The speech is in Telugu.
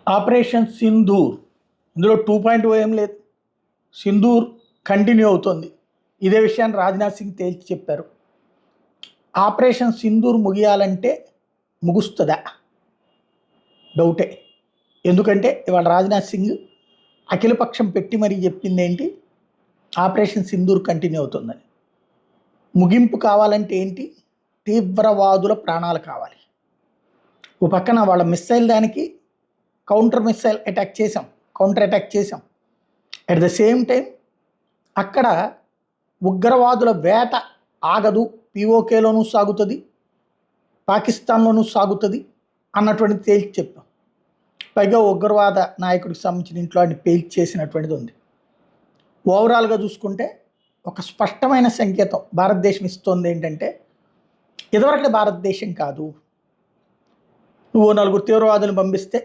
ఆపరేషన్ సింధూర్ ఇందులో 2.0 ఏం లేదు. సింధూర్ కంటిన్యూ అవుతుంది. ఇదే విషయాన్ని రాజ్నాథ్ సింగ్ తేల్చి చెప్పారు. ఆపరేషన్ సింధూర్ ముగియాలంటే ముగుస్తుందా? డౌటే. ఎందుకంటే ఇవాళ రాజ్నాథ్ సింగ్ అఖిలపక్షం పెట్టి మరీ చెప్పింది ఏంటి, ఆపరేషన్ సింధూర్ కంటిన్యూ అవుతుందని. ముగింపు కావాలంటే ఏంటి, తీవ్రవాదుల ప్రాణాలు కావాలి. ఓ పక్కన వాళ్ళ మిస్సైల్ దానికి కౌంటర్ మిస్సైల్ అటాక్ చేసాం, కౌంటర్ అటాక్ చేసాం. అట్ ద సేమ్ టైం అక్కడ ఉగ్రవాదుల వేట ఆగదు, పిఓకేలోనూ సాగుతుంది, పాకిస్తాన్లోనూ సాగుతుంది అన్నటువంటి తేల్చి చెప్పాం. పైగా ఉగ్రవాద నాయకుడికి సంబంధించిన ఇంట్లో ఆయన పేల్చి చేసినటువంటిది ఉంది. ఓవరాల్గా చూసుకుంటే ఒక స్పష్టమైన సంకేతం భారతదేశం ఇస్తుంది ఏంటంటే, ఇదివరకటి భారతదేశం కాదు. నువ్వు 4 తీవ్రవాదులను పంపిస్తే